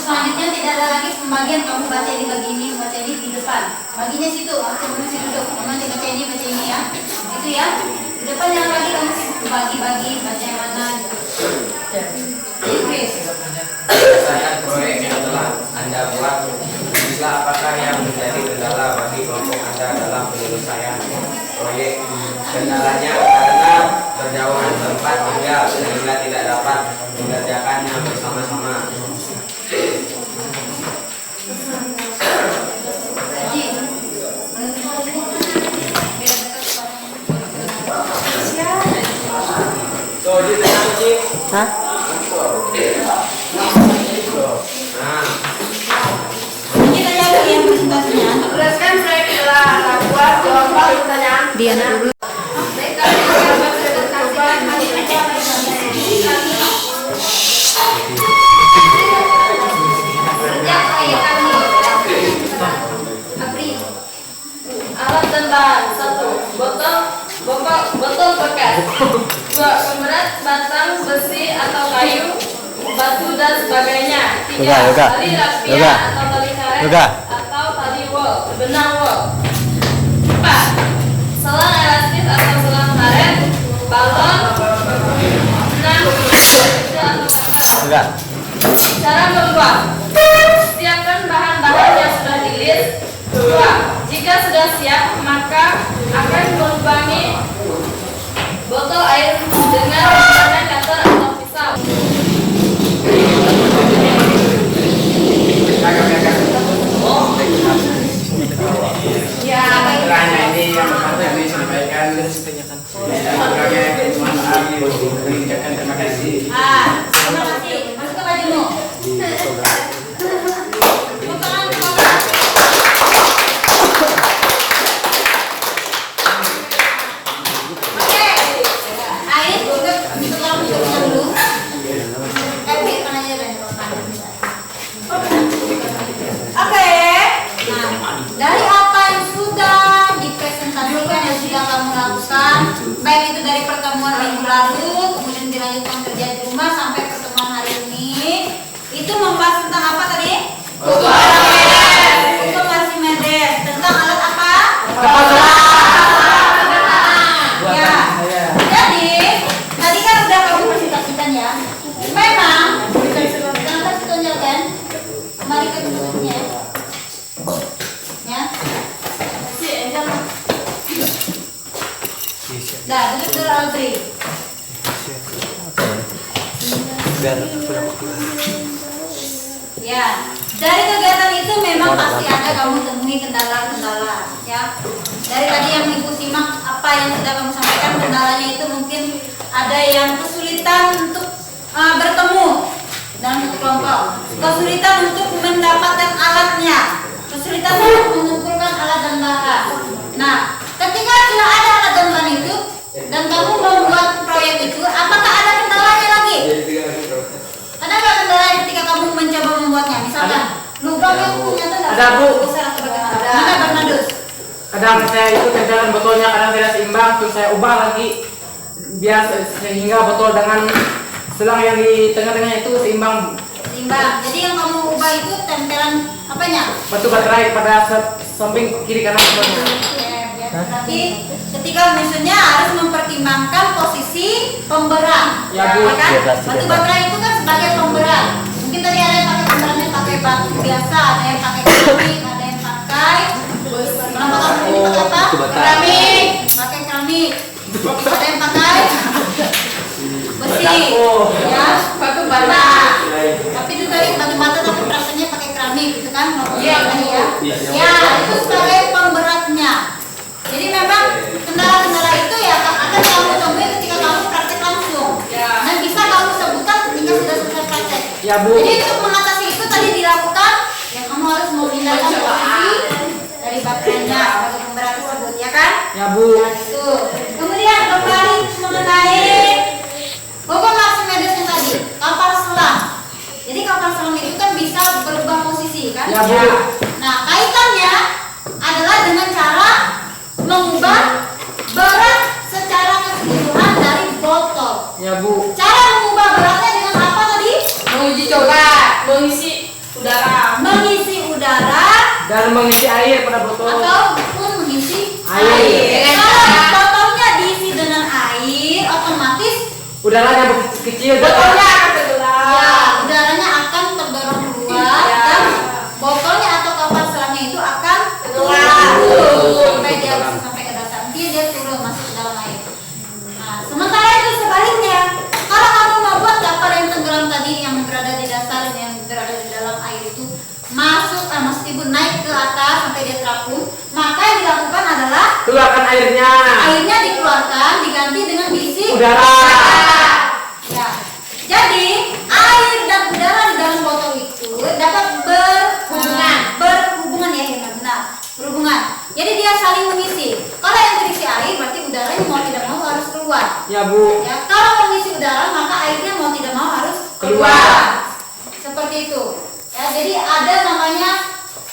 selanjutnya tidak ada lagi pembagian kamu baca ini bagi ini, baca ini di depan. Baginya situ, aku masih duduk. Kamu nanti baca ini ya. Itu ya. Di depan jangan lagi kamu bagi-bagi baca yang mana. Chris. Penyelesaian proyek yang telah Anda buat, bisa apakah yang menjadi kendala bagi kelompok Anda dalam penyelesaian proyek? Kendalanya karena berjauhan tempat tinggal sehingga tidak dapat mengerjakannya bersama-sama. Hah? Kita lihat yang presentasinya. berdasarkan proyek yang telah Anda buat, jawablah pertanyaan. Dia dulu. Baik, kami akan mempresentasikan hasil sejak proyek kami. April. Alat dan bahan: 1 botol bekas, 2 pemberat batang besi atau kayu, batu dan sebagainya, 3 tali rafia atau tali karet atau tali wol, benang wol, 4 selang elastis atau selang karet, balon, 6 atau karet. Cara membuat: siapkan bahan-bahan yang sudah diiris. 2. Jika sudah siap, maka akan melubangi botol air dengan menggunakan cutter atau pisau. Ya, Kiranya ini yang pertama yang disampaikan sebagai manfaat mengucapkan terima kasih. Terima kasih. Masuk ke bajumu. Dari apa yang sudah dipresentasikan, yang sudah kamu lakukan, baik itu dari pertemuan minggu lalu, kemudian dilanjutkan kerja di rumah sampai pertemuan hari ini, itu membahas tentang apa tadi? Hukum Archimedes. Tentang alat apa? Ya. Jadi tadi kan udah kamu presentasikan ya. Memang kenapa ditonjolkan? Kembali ke Fadri. Ya, dari kegiatan itu memang pasti ada kamu temui kendala-kendala, ya. Dari tadi yang ibu simak apa yang sudah kamu sampaikan, kendalanya itu mungkin ada yang kesulitan untuk bertemu dalam satu kelompok, kesulitan untuk mendapatkan alatnya, kesulitan untuk mengumpulkan alat dan bahan. Nah, ketika sudah ada alat dan bahan itu dan kamu membuat proyek itu, apakah ada kendalanya lagi? Ada nggak kendala ketika kamu mencoba membuatnya? Misalkan lubangnya ternyata nggak Ada, Bu. besar atau bagaimana? Mana Bernadus? Kadang saya itu tempelan botolnya kadang tidak seimbang, terus saya ubah lagi biar sehingga botol dengan selang yang di tengah-tengahnya itu seimbang. Seimbang. Jadi yang kamu ubah itu tempelan apanya? Batu baterai pada samping kiri kanan semuanya. Berarti ketika misalnya harus mempertimbangkan posisi pemberat, Ya, Bu. kan? Ya, plastik Batu ya, baterai itu kan sebagai pemberat. Mungkin tadi ada yang pakai pemberatnya pakai batu biasa, ada yang pakai keramik, ada yang pakai penampakan ini pakai apa? Keramik, pakai keramik. Ada yang pakai besi, ya, Batu bata. tapi itu tadi batu bata tapi rasanya pakai keramik gitu kan? Iya, ya. Ya, itu sebagai pemberatnya. Jadi memang kendala-kendala itu ya akan kamu temui ketika kamu praktek langsung. Dan bisa kamu sebutkan ketika sudah selesai praktek. Ya, Bu. Jadi untuk mengatasi itu tadi dilakukan, ya kamu harus memindahkan posisi dari baterainya sebagai pemberat tersebut, ya kan? Ya, Bu. Nah, itu. Kemudian kembali mengenai hukum Archimedes yang tadi, kapal selam. Jadi kapal selam itu kan bisa berubah posisi kan? Ya, Bu. Nah, kaitannya adalah dengan cara mengubah berat secara keseluruhan dari botol. Ya, Bu. Cara mengubah beratnya dengan apa tadi? Menguji coba, mengisi udara. Mengisi udara Dan mengisi air pada botol. ataupun mengisi Air. air. Kalau botolnya diisi dengan air, otomatis Udaranya kecil. Botolnya akan ya tenggelam. udaranya akan terdorong keluar Ya. dan botolnya atau kapal selamnya itu akan Keluar. sampai dia bisa sampai ke dasar. Dia turun masuk ke dalam air. Nah, sementara itu sebaliknya, kalau kamu membuat kapal yang tenggelam tadi yang berada di dasar yang berada di dalam air itu masuk, maksud ibu naik ke atas sampai dia terapung, maka yang dilakukan adalah Keluarkan airnya. airnya dikeluarkan diganti dengan diisi Udara. Ya. Jadi air dan udara di dalam botol itu dapat berhubungan ya benar berhubungan. Jadi dia saling mengisi. Kalau yang terisi air berarti udaranya mau tidak mau harus keluar. Ya, Bu. Ya, kalau mengisi udara maka airnya mau tidak mau harus Keluar. Seperti itu. Ya, jadi ada namanya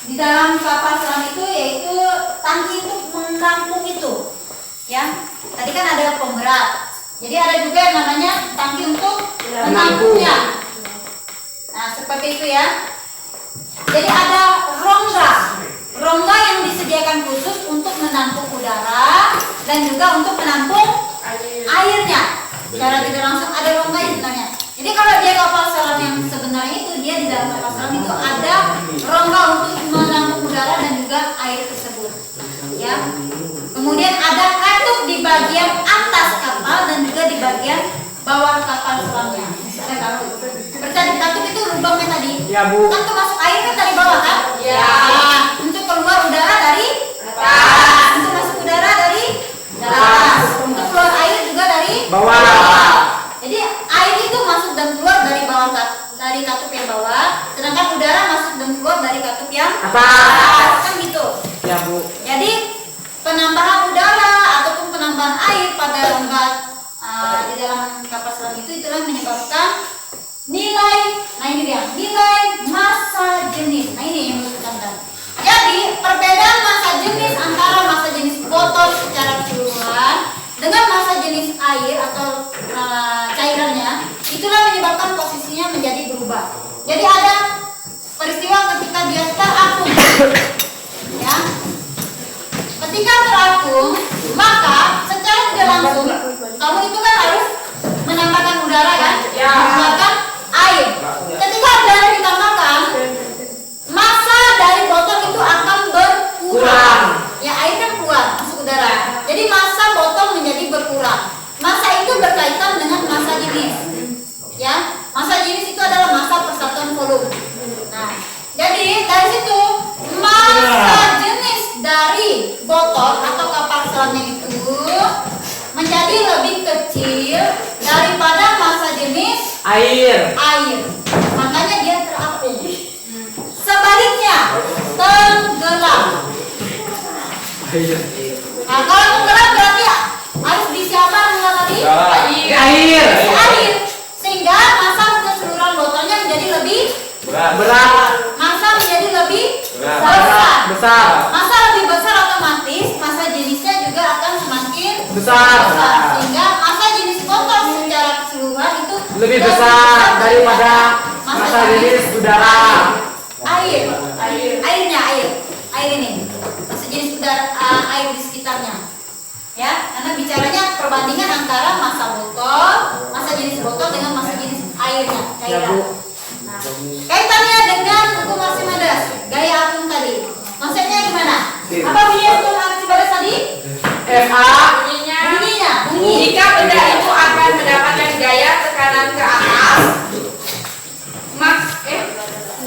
di dalam kapal selam itu yaitu tangki untuk menampung itu. Ya. Tadi kan ada pemberat. Jadi ada juga yang namanya tangki untuk menampungnya. Nah, seperti itu ya. Jadi ada rongga yang disediakan khusus untuk menampung udara dan juga untuk menampung airnya. Secara tidak langsung ada rongga yang sebenarnya. Jadi kalau dia kapal selam yang sebenarnya itu dia di dalam kapal selam itu ada rongga untuk menampung udara dan juga air tersebut. Ya. Kemudian ada katup di bagian atas kapal dan juga di bagian bawah kapal selamnya. Ada katup. Seperti katup itu lubangnya tadi. Ya, Bu. Kan masuk air kan dari bawah kan? Ya. Nah, untuk keluar udara dari atas. Untuk masuk udara dari atas. Untuk keluar air juga dari Bawah. Jadi air itu masuk dan keluar dari bawah dari katup yang bawah, sedangkan udara masuk dan keluar dari katup yang Atas. Kan gitu. Ya, Bu. Jadi penambahan udara ataupun penambahan air pada rongga di dalam kapal selam itu itulah menyebabkan nilai, nah ini dia, nilai massa jenis. Nah ini yang harus kita. Jadi perbedaan massa jenis antara massa jenis botol secara keseluruhan dengan massa jenis air atau cairannya, itulah menyebabkan posisinya menjadi berubah. Jadi ada peristiwa ketika dia terapung, ya. Ketika terapung, maka secara tidak langsung kamu itu kan harus menambahkan udara kan, Ya. menambahkan air. Ketika udara ditambahkan, massa dari botol itu akan berkurang. Ya air kan keluar masuk udara. Jadi massa botol menjadi berkurang. Massa Nah, jadi dari situ massa jenis dari botol atau kapal selamnya itu menjadi lebih kecil daripada massa jenis Air. Makanya dia terapung. Sebaliknya tenggelam. Nah, kalau tenggelam berarti harus diisi apa tadi? Air. Diisi air. Sehingga massa keseluruhan botolnya menjadi lebih Berat. massa menjadi lebih Besar. Massa lebih besar otomatis massa jenisnya juga akan semakin Besar. Sehingga massa jenis botol secara keseluruhan itu Lebih besar daripada massa jenis udara. air ini massa jenis udara air di sekitarnya, ya, karena bicaranya perbandingan antara massa jenis botol dengan massa jenis airnya, cairan. Nah, kaitannya dengan hukum Archimedes, gaya apung tadi, konsepnya gimana? Apa bunyi hukum Archimedes tadi? FA. Bunyinya. Jika benda itu akan mendapatkan gaya tekanan ke atas,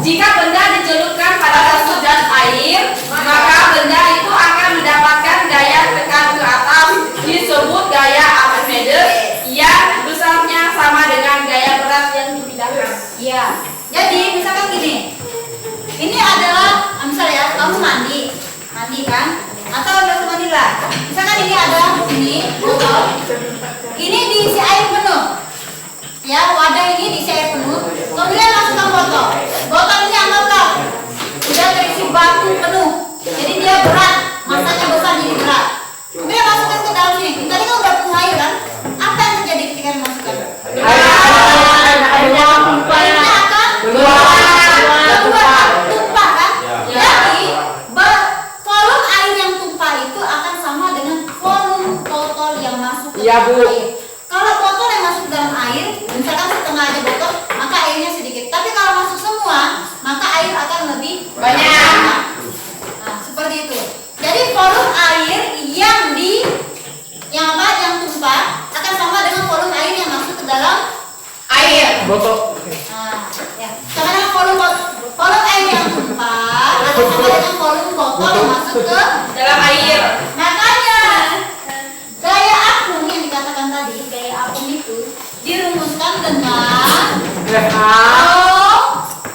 jika benda dicelupkan pada susu dan air, maka benda itu akan mendapatkan gaya tekan ke atas, disebut gaya Archimedes, yang besarnya sama dengan gaya berat yang dipindahkan. Iya. Jadi misalkan gini, ini adalah misalnya ya, kamu mandi kan? Atau udah mandi lah. Misalkan ini ada botol, ini diisi air penuh. Ya, wadah ini diisi air penuh. Kemudian masukkan botol. Botol ini anggaplah udah terisi batu penuh. Jadi dia berat, masanya besar jadi berat. Kemudian masukkan ke dalam sini. Tadi kan udah penuh air kan? Apa yang terjadi ketika dimasukkan? Airnya akan tumpah kan? Jadi volume air yang tumpah itu akan sama dengan volume botol yang masuk ke dalam air. Kalau botol yang masuk ke dalam air, misalkan setengah aja botol, maka airnya sedikit. Tapi kalau masuk semua, maka air akan lebih banyak. Nah, seperti itu. Jadi volume air yang tumpah akan sama dengan volume air yang masuk ke dalam air. Botol. Nah, ya. Sama dengan volume air yang tumpah akan sama dengan volume botol yang masuk ke Dalam air. Makanya gaya apung yang dikatakan tadi, gaya apung itu dirumuskan dengan FA Rho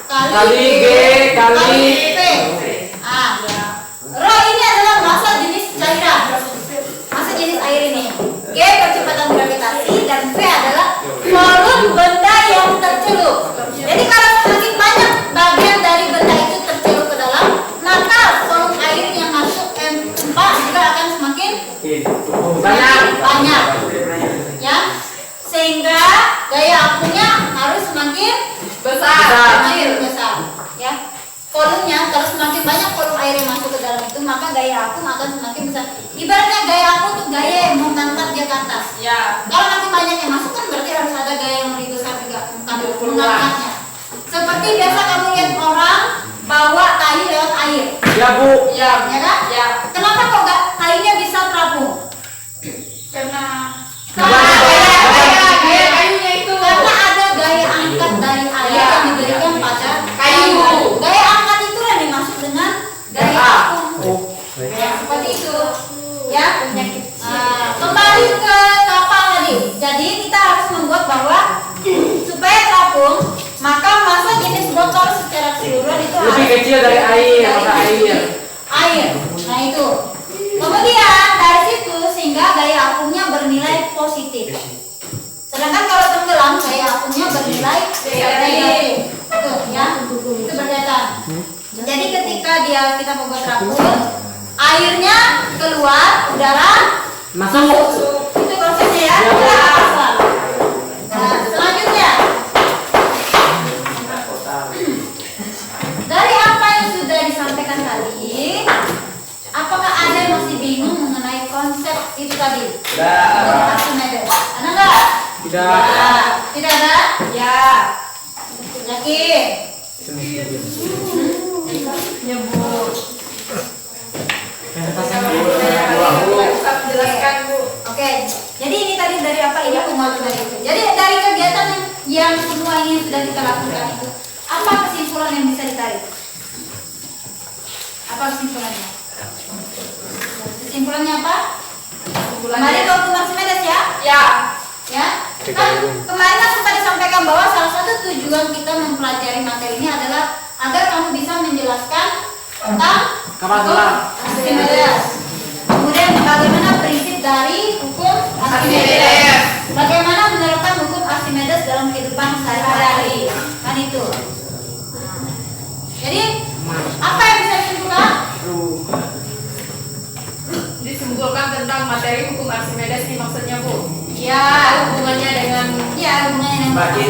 kali G kali P. Rho ini adalah massa jenis cairan, massa jenis air ini. G percepatan gravitasi dan V adalah volume benda yang tercelup. Jadi kalau semakin banyak bagian dari benda itu tercelup ke dalam, maka volume air yang masuk tumpah juga akan semakin banyak, ya, sehingga gaya apungnya harus semakin besar, ya. Volumenya kalau semakin banyak volume air yang masuk ke dalam itu, maka gaya apung akan semakin besar. Ibaratnya gaya apung itu gaya yang mengangkat dia ke atas. Ya. Kalau makin banyak yang masuk kan berarti harus ada gaya yang lebih besar juga mengangkatnya. Seperti biasa kamu lihat orang bawa tahi lewat air. Ya Bu. Ya kan? Ya. Kenapa kok tahinya bisa terapung? Karena Kayunya itu karena ada gaya angkat dari air yang diberikan pada kayu. Gaya angkat itu yang dimaksud dengan gaya apung. Ya, seperti itu. Ya. Kembali ke kapal tadi. Jadi kita harus membuat bahwa supaya terapung, maka massa jenis botol secara keseluruhan itu Lebih kecil dari air. Nah itu. Kemudian dari situ sehingga gaya apungnya bernilai positif. Sedangkan kalau tenggelam gaya apungnya bernilai negatif. Betul ya. Itu berkaitan. Jadi ketika kita membuat terapung, airnya keluar, udara masuk. Itu konsepnya ya. Nah, selanjutnya dari apa yang sudah disampaikan tadi, apakah ada yang masih bingung mengenai konsep itu tadi? Untuk Archimedes. Ada nggak? Tidak. Tidak ada? ya. Yakin? Ya Bu. Ustaz jelaskan Bu. Oke, jadi ini tadi dari apa ini penguatan dari itu. Jadi dari kegiatan yang semua ini sudah kita lakukan itu, apa kesimpulan yang bisa ditarik? Apa kesimpulannya? Kesimpulannya apa? Kesimpulannya. Kembali ke hukum Archimedes ya. Ya. Ya. Kan kemarin kan sempat disampaikan bahwa salah satu tujuan kita mempelajari materi ini adalah agar kamu bisa menjelaskan tentang Kapasitas. Archimedes. Kemudian bagaimana prinsip dari hukum Archimedes. Archimedes. Bagaimana menerapkan hukum Archimedes dalam kehidupan sehari-hari. Kan itu. Jadi apa yang bisa disimpulkan? Disimpulkan tentang materi hukum Archimedes ini maksudnya, Bu. Ya, Hubungannya dengan hubungannya dengan Makin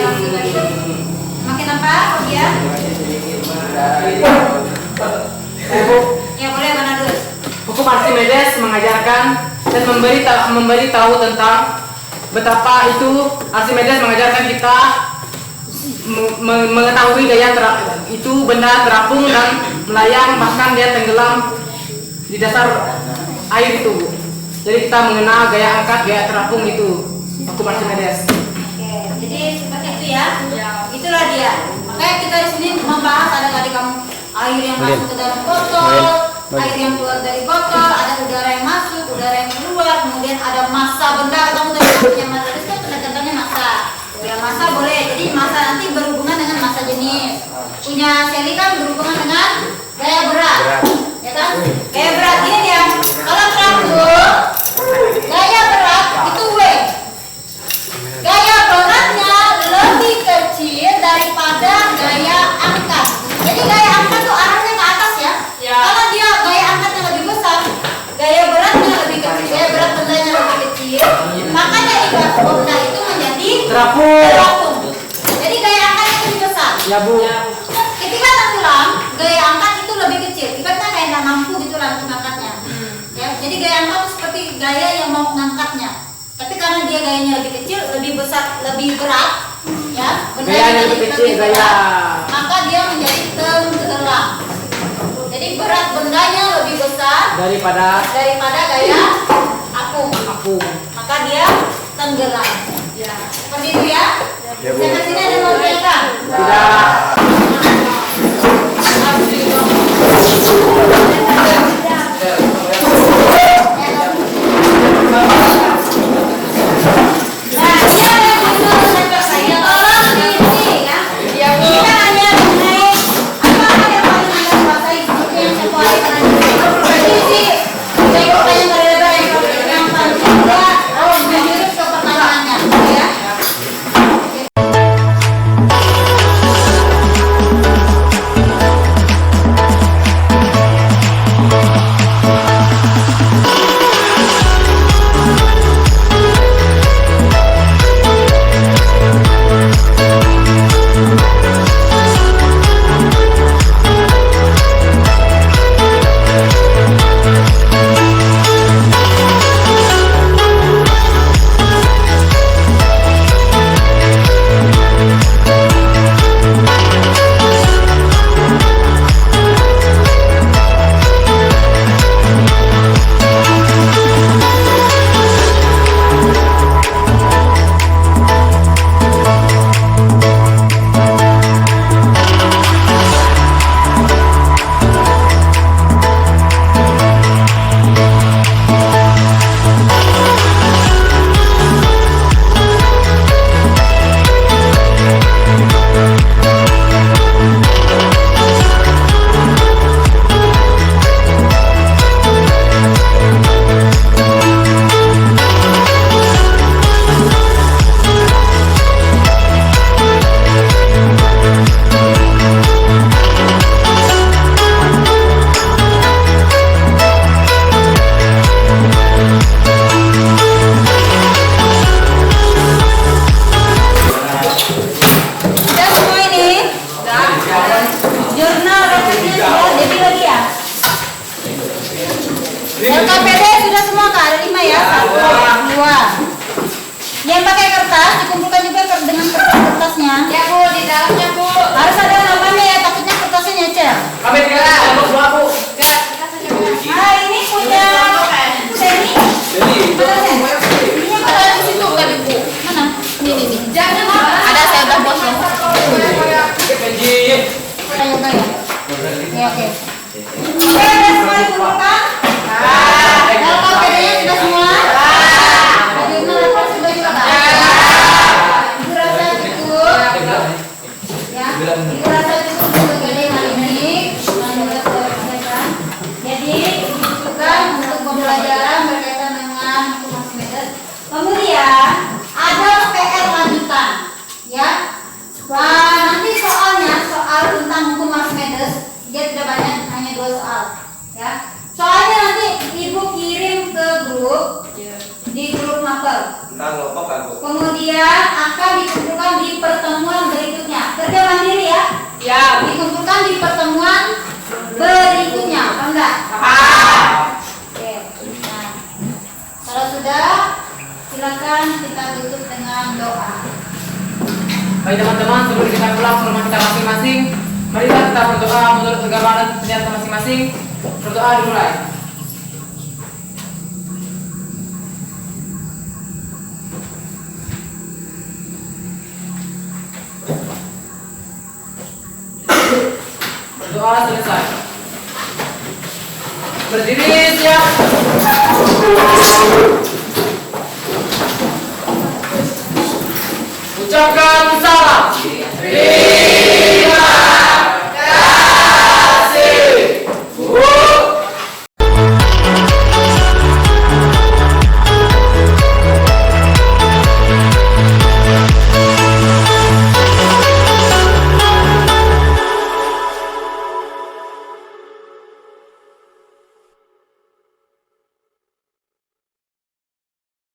makin apa? Ya. Ya boleh mana dulu? Hukum Archimedes mengajarkan dan memberi tahu tentang betapa itu Archimedes mengajarkan kita mengetahui gaya itu benda terapung dan melayang, bahkan dia tenggelam di dasar air itu. Jadi kita mengenal gaya angkat, gaya terapung itu hukum Archimedes. Oke, jadi seperti itu ya. Itulah dia. Makanya kita di sini membahas ada tadi kamu air yang masuk ke dalam botol, air yang keluar dari botol, ada udara yang masuk, udara yang keluar, kemudian ada massa benda. Kamu tadi punya materi kan pendekatannya massa. Ya massa boleh. Jadi massa nanti berhubungan dengan massa jenis. Punya Sally kan berhubungan dengan gaya berat. Ya kan? Gaya berat ini dia. Kalau terapung gaya berat itu W. Gaya beratnya lebih kecil daripada gaya angkat. Jadi gaya angkat tuh arahnya ke atas ya. Ya. Karena dia gaya angkatnya lebih besar, gaya beratnya lebih kecil, gaya berat bendanya lebih kecil. Makanya ibarat benda itu menjadi terapung. Jadi gaya angkat itu lebih besar. Ya Bu. Ketika tenggelam, gaya angkat itu lebih kecil. Ibaratnya kayak nggak mampu gitu lah untuk angkatnya. Ya, jadi gaya angkat itu seperti gaya yang mau mengangkatnya. Tapi karena dia gayanya lebih kecil, lebih besar, lebih berat, ya, Gayanya lebih kecil, gaya. maka dia menjadi tenggelam. Jadi berat bendanya lebih besar Daripada gaya apung. Maka dia tenggelam. ya. Seperti itu ya. Ya, Bu. Sampai sini ada mau ditanyakan? tidak. Nah, dia ada guna sampai saya orang ini ya. Kita hanya mengenai apa yang paling anda kuasai seperti yang saya kuasai tadi. Jadi sih, saya pertanyaan dari lebar yang paling mudah harus menjurus ke pertanyaannya, ya. Sudah semua ini? Jurnal referensinya sudah jadi lagi ya? LKPD sudah semua Kak, ada 5 ya? 1, 2. Yang pakai kertas dikumpulkan juga dengan kertasnya. Ya, Bu, di dalamnya, Bu. Harus ada namanya ya, takutnya kertasnya nyecer. Kami kira dua Bu. Enggak, kita saja Bu. Ah ini punya Seni. Mana Sen? Ininya Ada mana? di situ tadi, Bu. Mana? Ini. Jangan, ada saya udah bos ya. Ayo ya. Oke. Oke, udah semua dikumpulkan? Kalau KPD-nya sudah semua? Bagaimana lepas sudah juga? Ibu rasa cukup? Ya, ibu rasa cukup untuk gede hari ini. Jadi, dibutuhkan untuk pembelajaran berkaitan dengan hukum Archimedes. Kemudian, ada PR lanjutan. Ya, wah, nanti soalnya soal tentang hukum Archimedes dia tidak banyak, hanya 2 soal. Ya, soalnya nanti ibu kirim ke grup di grup mapel. Tentang kelompok kan, Bu? Kemudian akan dikumpulkan di pertemuan berikutnya. Kerja mandiri ya? Ya. Dikumpulkan di pertemuan berikutnya, paham nggak? Oke. Nah, kalau sudah, silakan kita tutup dengan doa. Baik teman-teman, sebelum kita pulang ke rumah kita masing-masing, marilah kita berdoa menurut agama dan ternyata masing-masing. Berdoa dimulai. Berdoa selesai. Berdiri siap. Ucapkan salam.